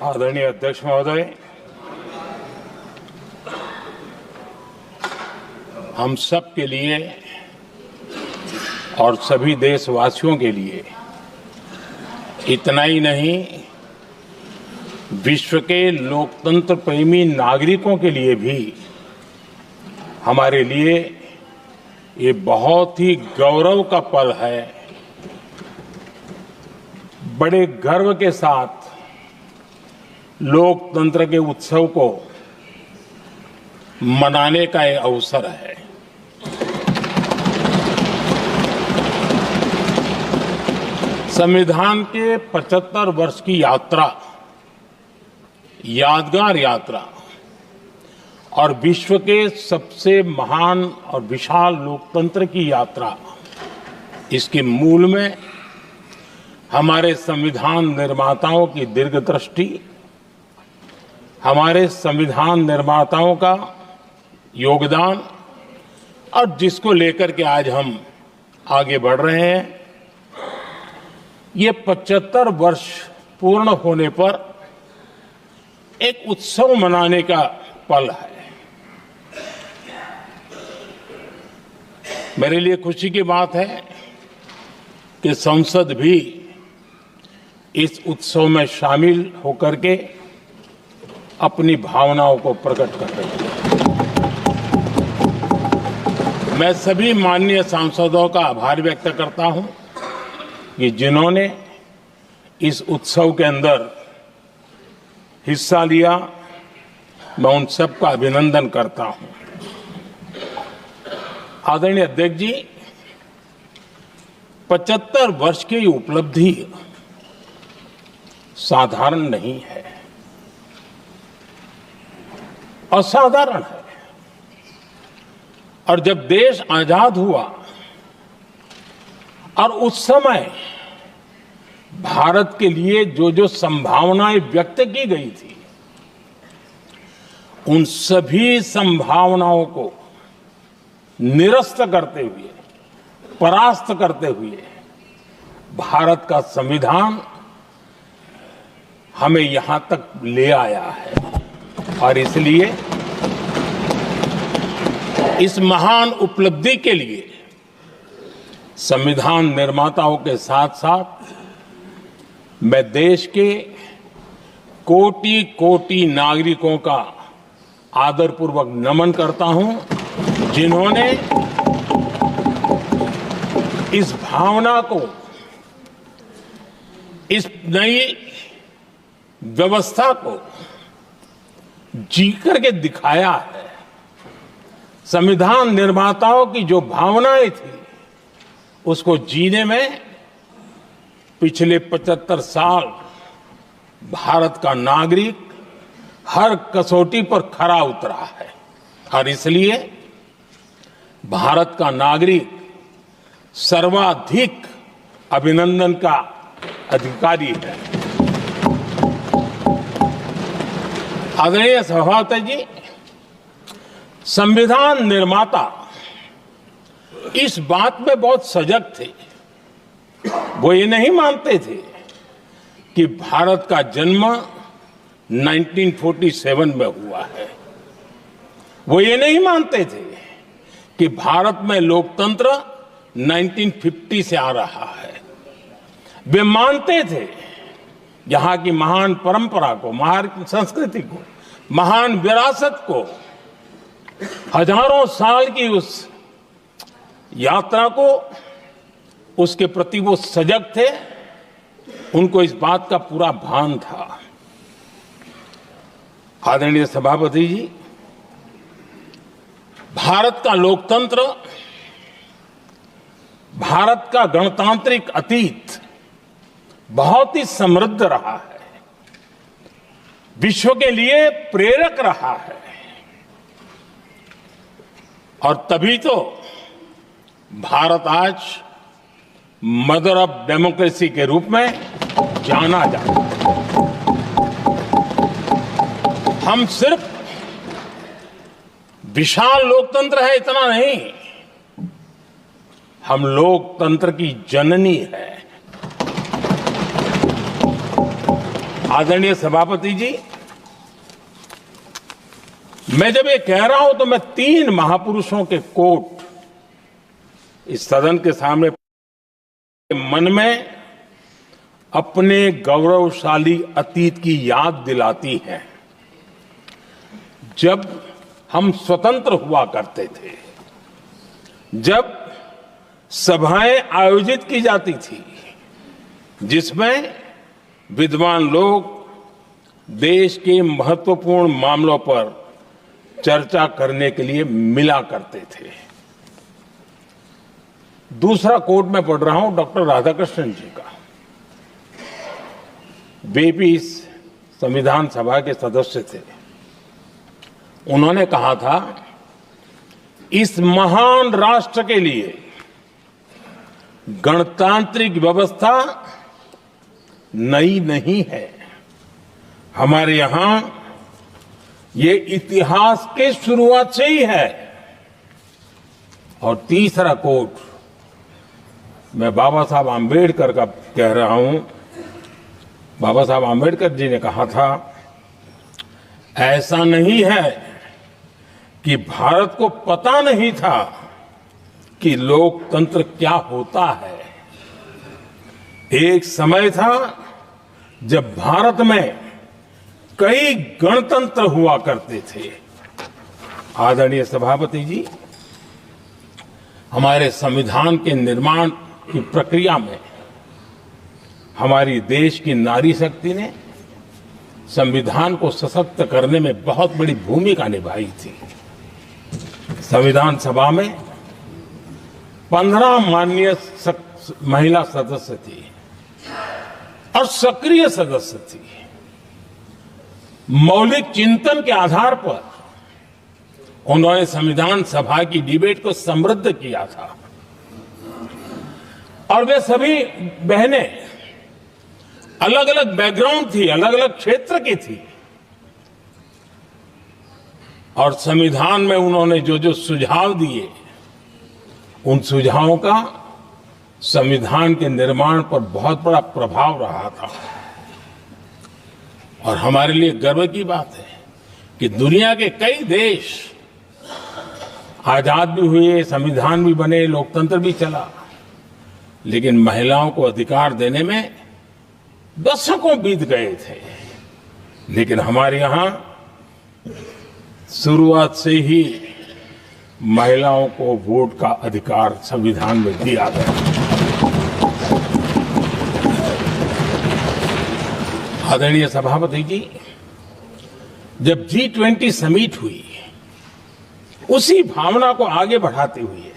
आदरणीय अध्यक्ष महोदय, हम सब के लिए और सभी देशवासियों के लिए इतना ही नहीं, विश्व के लोकतंत्र प्रेमी नागरिकों के लिए भी हमारे लिए ये बहुत ही गौरव का पल है। बड़े गर्व के साथ लोकतंत्र के उत्सव को मनाने का ये अवसर है। संविधान के 75 वर्ष की यात्रा, यादगार यात्रा और विश्व के सबसे महान और विशाल लोकतंत्र की यात्रा, इसके मूल में हमारे संविधान निर्माताओं की दीर्घदृष्टि, हमारे संविधान निर्माताओं का योगदान और जिसको लेकर के आज हम आगे बढ़ रहे हैं, ये 75 वर्ष पूर्ण होने पर एक उत्सव मनाने का पल है। मेरे लिए खुशी की बात है कि संसद भी इस उत्सव में शामिल होकर के अपनी भावनाओं को प्रकट कर रही है। मैं सभी माननीय सांसदों का आभार व्यक्त करता हूं कि जिन्होंने इस उत्सव के अंदर हिस्सा लिया। मैं उन सबका अभिनंदन करता हूं। आदरणीय अध्यक्ष जी, 75 वर्ष की उपलब्धि साधारण नहीं है, असाधारण है। और जब देश आजाद हुआ और उस समय भारत के लिए जो जो संभावनाएं व्यक्त की गई थी, उन सभी संभावनाओं को निरस्त करते हुए, परास्त करते हुए भारत का संविधान हमें यहां तक ले आया है। और इसलिए इस महान उपलब्धि के लिए संविधान निर्माताओं के साथ साथ मैं देश के कोटि कोटि नागरिकों का आदरपूर्वक नमन करता हूं, जिन्होंने इस भावना को, इस नई व्यवस्था को जी करके दिखाया है। संविधान निर्माताओं की जो भावनाएं थी, उसको जीने में पिछले 75 साल भारत का नागरिक हर कसौटी पर खरा उतरा है। और इसलिए भारत का नागरिक सर्वाधिक अभिनंदन का अधिकारी है। आदरणीय सभापति जी, संविधान निर्माता इस बात में बहुत सजग थे। वो ये नहीं मानते थे कि भारत का जन्म 1947 में हुआ है। वो ये नहीं मानते थे कि भारत में लोकतंत्र 1950 से आ रहा है। वे मानते थे यहां की महान परंपरा को, महान संस्कृति को, महान विरासत को, हजारों साल की उस यात्रा को, उसके प्रति वो सजग थे। उनको इस बात का पूरा भान था। आदरणीय सभापति जी, भारत का लोकतंत्र, भारत का गणतांत्रिक अतीत बहुत ही समृद्ध रहा है, विश्व के लिए प्रेरक रहा है। और तभी तो भारत आज मदर ऑफ डेमोक्रेसी के रूप में जाना जाता है। हम सिर्फ विशाल लोकतंत्र है इतना नहीं, हम लोकतंत्र की जननी है। आदरणीय सभापति जी, मैं जब ये कह रहा हूं तो मैं 3 महापुरुषों के कोट इस सदन के सामने मन में अपने गौरवशाली अतीत की याद दिलाती है। जब हम स्वतंत्र हुआ करते थे, जब सभाएं आयोजित की जाती थी जिसमें विद्वान लोग देश के महत्वपूर्ण मामलों पर चर्चा करने के लिए मिला करते थे। दूसरा कोट मैं पढ़ रहा हूं डॉक्टर राधाकृष्णन जी का। वे भी इस संविधान सभा के सदस्य थे। उन्होंने कहा था, इस महान राष्ट्र के लिए गणतांत्रिक व्यवस्था नई नहीं है। हमारे यहां ये इतिहास के शुरुआत से ही है। और तीसरा कोट मैं बाबा साहब आम्बेडकर का कह रहा हूं। बाबा साहब आम्बेडकर जी ने कहा था, ऐसा नहीं है कि भारत को पता नहीं था कि लोकतंत्र क्या होता है। एक समय था जब भारत में कई गणतंत्र हुआ करते थे। आदरणीय सभापति जी, हमारे संविधान के निर्माण की प्रक्रिया में हमारी देश की नारी शक्ति ने संविधान को सशक्त करने में बहुत बड़ी भूमिका निभाई थी। संविधान सभा में 15 माननीय महिला सदस्य थी और सक्रिय सदस्य थी। मौलिक चिंतन के आधार पर उन्होंने संविधान सभा की डिबेट को समृद्ध किया था। और वे सभी बहनें अलग अलग बैकग्राउंड थी, अलग अलग क्षेत्र की थी। और संविधान में उन्होंने जो जो सुझाव दिए, उन सुझावों का संविधान के निर्माण पर बहुत बड़ा प्रभाव रहा था। और हमारे लिए गर्व की बात है कि दुनिया के कई देश आजाद भी हुए, संविधान भी बने, लोकतंत्र भी चला, लेकिन महिलाओं को अधिकार देने में दशकों बीत गए थे। लेकिन हमारे यहां शुरुआत से ही महिलाओं को वोट का अधिकार संविधान में दिया गया। आदरणीय सभापति जी, जब G20 समिट हुई, उसी भावना को आगे बढ़ाते हुए,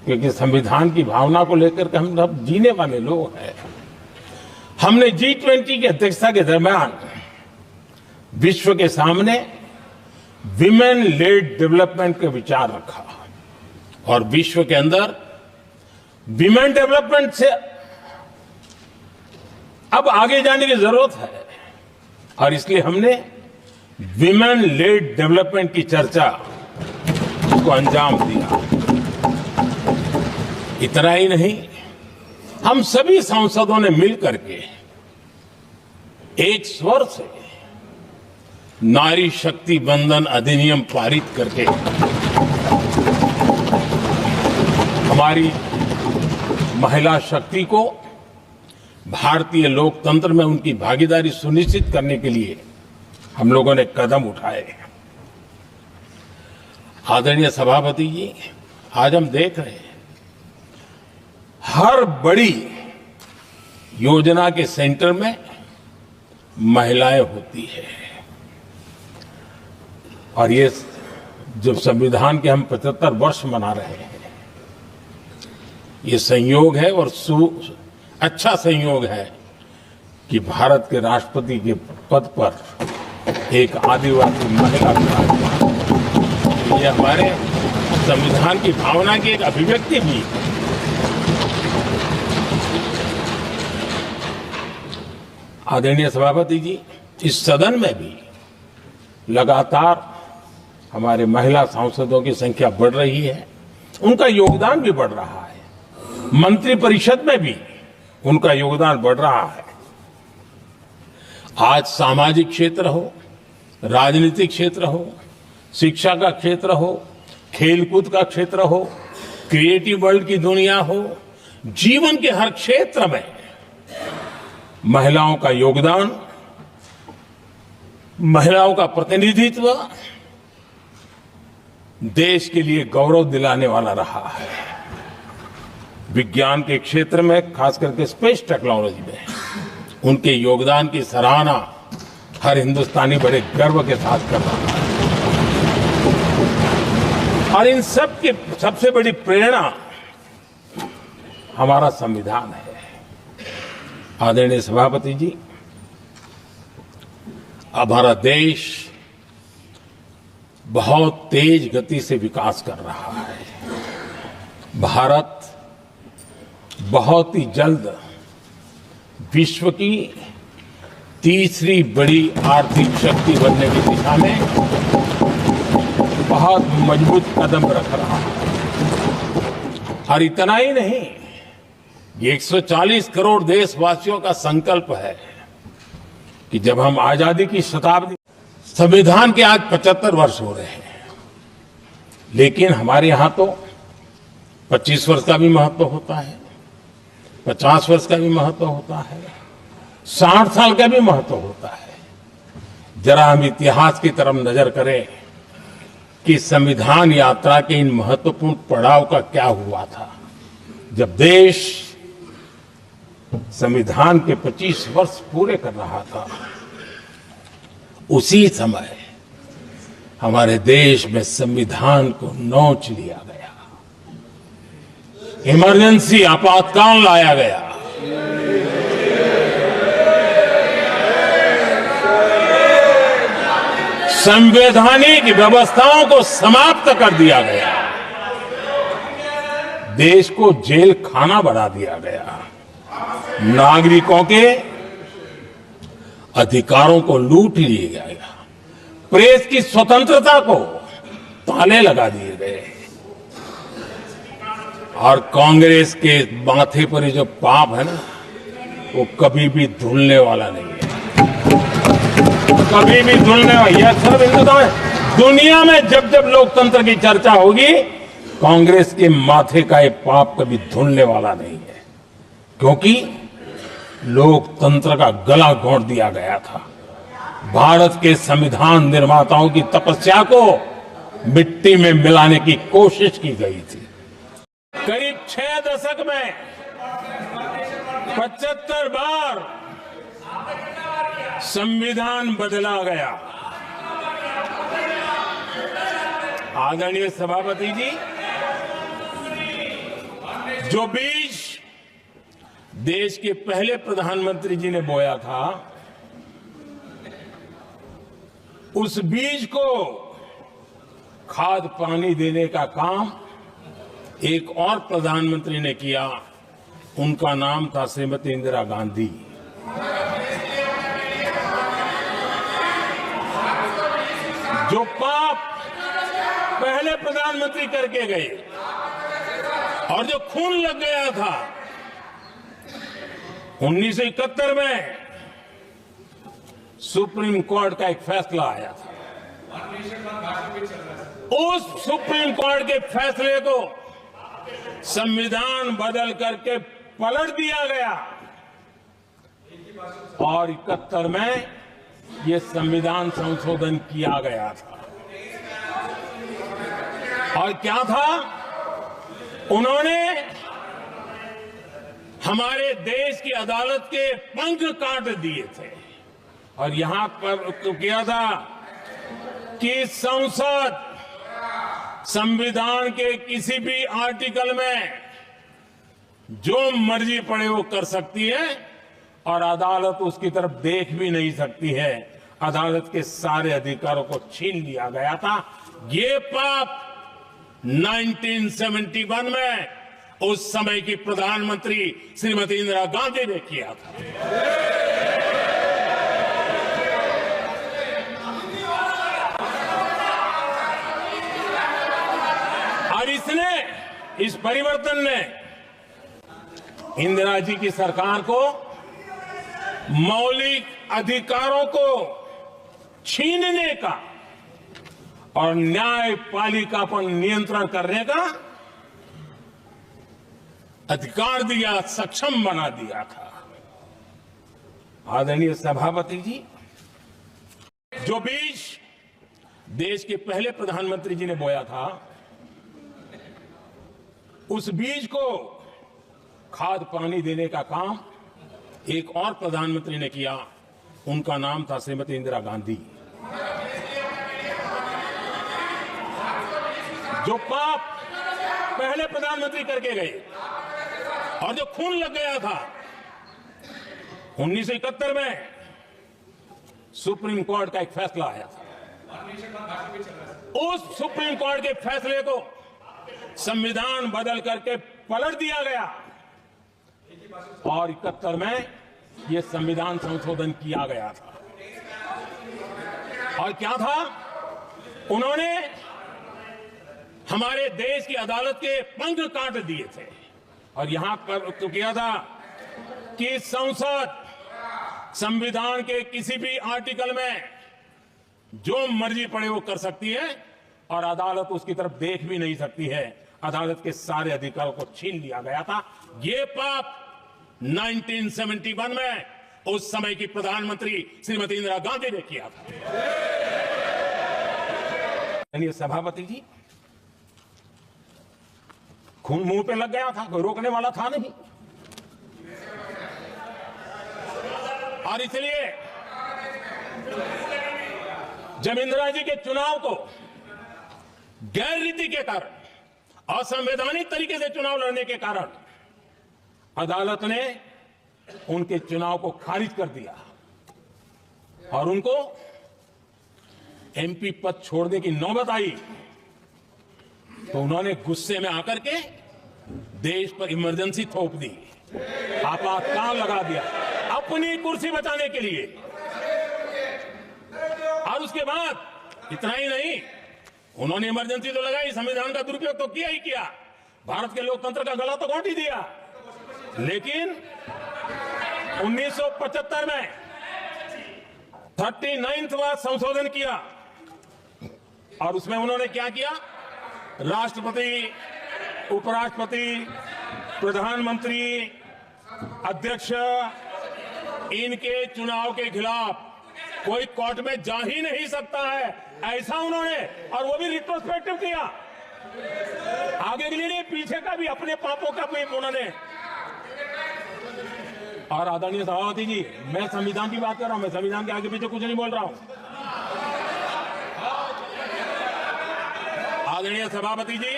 क्योंकि संविधान की भावना को लेकर के हम सब जीने वाले लोग हैं, हमने G20 की अध्यक्षता के दरमियान विश्व के सामने विमेन लेड डेवलपमेंट का विचार रखा। और विश्व के अंदर विमेन डेवलपमेंट से अब आगे जाने की जरूरत है। और इसलिए हमने विमेन लेड डेवलपमेंट की चर्चा को अंजाम दिया। इतना ही नहीं, हम सभी सांसदों ने मिलकर के एक स्वर से नारी शक्ति बंधन अधिनियम पारित करके हमारी महिला शक्ति को भारतीय लोकतंत्र में उनकी भागीदारी सुनिश्चित करने के लिए हम लोगों ने कदम उठाए। आदरणीय सभापति जी, आज हम देख रहे हैं हर बड़ी योजना के सेंटर में महिलाएं होती है। और ये जब संविधान के हम 75 वर्ष मना रहे हैं, ये संयोग है और अच्छा संयोग है कि भारत के राष्ट्रपति के पद पर एक आदिवासी महिला विराजमान। ये हमारे संविधान की भावना की एक अभिव्यक्ति भी है। आदरणीय सभापति जी, इस सदन में भी लगातार हमारे महिला सांसदों की संख्या बढ़ रही है, उनका योगदान भी बढ़ रहा है। मंत्रिपरिषद में भी उनका योगदान बढ़ रहा है। आज सामाजिक क्षेत्र हो, राजनीतिक क्षेत्र हो, शिक्षा का क्षेत्र हो, खेलकूद का क्षेत्र हो, क्रिएटिव वर्ल्ड की दुनिया हो, जीवन के हर क्षेत्र में महिलाओं का योगदान, महिलाओं का प्रतिनिधित्व देश के लिए गौरव दिलाने वाला रहा है। विज्ञान के क्षेत्र में, खास करके स्पेस टेक्नोलॉजी में उनके योगदान की सराहना हर हिंदुस्तानी बड़े गर्व के साथ कर रहा है। और इन सब की सबसे बड़ी प्रेरणा हमारा संविधान है। आदरणीय सभापति जी, हमारा देश बहुत तेज गति से विकास कर रहा है। भारत बहुत ही जल्द विश्व की तीसरी बड़ी आर्थिक शक्ति बनने की दिशा में बहुत मजबूत कदम रख रहा है। और इतना ही नहीं, ये 140 करोड़ देशवासियों का संकल्प है कि जब हम आजादी की शताब्दी, संविधान के आज 75 वर्ष हो रहे हैं, लेकिन हमारे यहां तो 25 वर्ष का भी महत्व होता है, 50 वर्ष का भी महत्व होता है, 60 साल का भी महत्व होता है। जरा हम इतिहास की तरफ नजर करें कि संविधान यात्रा के इन महत्वपूर्ण पड़ाव का क्या हुआ था। जब देश संविधान के 25 वर्ष पूरे कर रहा था, उसी समय हमारे देश में संविधान को नोच लिया गया, इमरजेंसी आपातकाल लाया गया। संवैधानिक व्यवस्थाओं को समाप्त कर दिया गया, देश को जेल खाना बना दिया गया, नागरिकों के अधिकारों को लूट लिया गया, प्रेस की स्वतंत्रता को ताले लगा दिए गए। और कांग्रेस के माथे पर ये जो पाप है ना, वो कभी भी धुलने वाला नहीं है, कभी भी धुलने वाला। यह सब हिंदुस्तान, दुनिया में जब जब लोकतंत्र की चर्चा होगी, कांग्रेस के माथे का ये पाप कभी धुलने वाला नहीं है, क्योंकि लोकतंत्र का गला घोंट दिया गया था। भारत के संविधान निर्माताओं की तपस्या को मिट्टी में मिलाने की कोशिश की गई थी। करीब 6 दशक में 75 बार संविधान बदला गया। आदरणीय सभापति जी, जो बीज देश के पहले प्रधानमंत्री जी ने बोया था, उस बीज को खाद पानी देने का काम एक और प्रधानमंत्री ने किया। उनका नाम था श्रीमती इंदिरा गांधी। जो पाप पहले प्रधानमंत्री करके गए और जो खून लग गया था 1971 में, सुप्रीम कोर्ट का एक फैसला आया था। उस सुप्रीम कोर्ट के फैसले को संविधान बदल करके पलट दिया गया और 71 में ये संविधान संशोधन किया गया था। और क्या था, उन्होंने हमारे देश की अदालत के पंख काट दिए थे और यहां पर तो किया था कि संसद संविधान के किसी भी आर्टिकल में जो मर्जी पड़े वो कर सकती है और अदालत उसकी तरफ देख भी नहीं सकती है। अदालत के सारे अधिकारों को छीन लिया गया था। ये पाप 1971 में उस समय की प्रधानमंत्री श्रीमती इंदिरा गांधी ने किया था। और इस परिवर्तन ने इंदिरा जी की सरकार को मौलिक अधिकारों को छीनने का और न्यायपालिका पर नियंत्रण करने का अधिकार दिया, सक्षम बना दिया था। आदरणीय सभापति जी, जो बीज देश के पहले प्रधानमंत्री जी ने बोया था, उस बीज को खाद पानी देने का काम एक और प्रधानमंत्री ने किया। उनका नाम था श्रीमती इंदिरा गांधी। जो पाप पहले प्रधानमंत्री करके गए और जो खून लग गया था 1971 में, सुप्रीम कोर्ट का एक फैसला आया था। उस सुप्रीम कोर्ट के फैसले को संविधान बदल करके पलट दिया गया और 71 में यह संविधान संशोधन किया गया था। और क्या था, उन्होंने हमारे देश की अदालत के पंख काट दिए थे और यहां पर तो किया था कि संसद संविधान के किसी भी आर्टिकल में जो मर्जी पड़े वो कर सकती है और अदालत उसकी तरफ देख भी नहीं सकती है। अदालत के सारे अधिकारों को छीन लिया गया था। ये पाप 1971 में उस समय की प्रधानमंत्री श्रीमती इंदिरा गांधी ने किया था। सभापति जी, खून मुंह पे लग गया था, कोई रोकने वाला था नहीं। और इसलिए जब इंदिरा जी के चुनाव को गैर रीति के कारण, असंवैधानिक तरीके से चुनाव लड़ने के कारण अदालत ने उनके चुनाव को खारिज कर दिया और उनको एमपी पद छोड़ने की नौबत आई, तो उन्होंने गुस्से में आकर के देश पर इमरजेंसी थोप दी, आपातकाल लगा दिया अपनी कुर्सी बचाने के लिए। और उसके बाद इतना ही नहीं, उन्होंने इमरजेंसी तो लगाई, संविधान का दुरुपयोग तो किया ही किया, भारत के लोकतंत्र का गला तो घोंट ही दिया। लेकिन 1975 में 39वां संशोधन किया और उसमें उन्होंने क्या किया, राष्ट्रपति, उपराष्ट्रपति, प्रधानमंत्री, अध्यक्ष, इनके चुनाव के खिलाफ कोई कोर्ट में जा ही नहीं सकता है, ऐसा उन्होंने, और वो भी रिट्रोस्पेक्टिव किया, आगे के लिए नहीं, पीछे का भी, अपने पापों का भी उन्होंने। और आदरणीय सभापति जी, मैं संविधान की बात कर रहा हूं, मैं संविधान के आगे पीछे कुछ नहीं बोल रहा हूं। आदरणीय सभापति जी,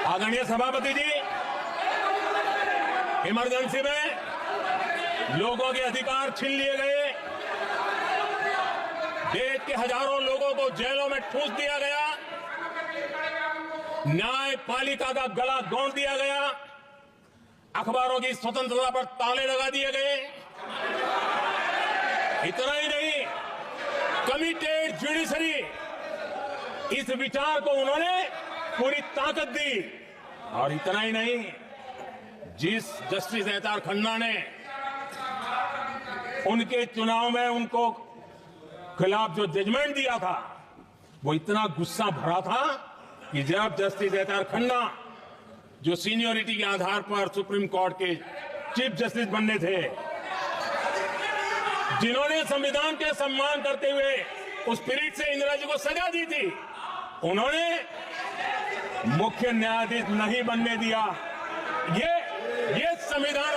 आदरणीय सभापति जी, इमरजेंसी में लोगों के अधिकार छीन लिए गए, देश के हजारों लोगों को जेलों में ठूंस दिया गया, न्यायपालिका का गला घोंट दिया गया, अखबारों की स्वतंत्रता पर ताले लगा दिए गए। इतना ही नहीं, कमिटेड जुडिशरी, इस विचार को उन्होंने पूरी ताकत दी। और इतना ही नहीं, जिस जस्टिस एच.आर. खन्ना ने उनके चुनाव में उनको खिलाफ जो जजमेंट दिया था, वो इतना गुस्सा भरा था कि जब जस्टिस एच.आर. खन्ना, जो सीनियरिटी के आधार पर सुप्रीम कोर्ट के चीफ जस्टिस बनने थे, जिन्होंने संविधान के सम्मान करते हुए उस स्पिरिट से इंदिरा जी को सजा दी थी, उन्होंने मुख्य न्यायाधीश नहीं बनने दिया। ये संविधान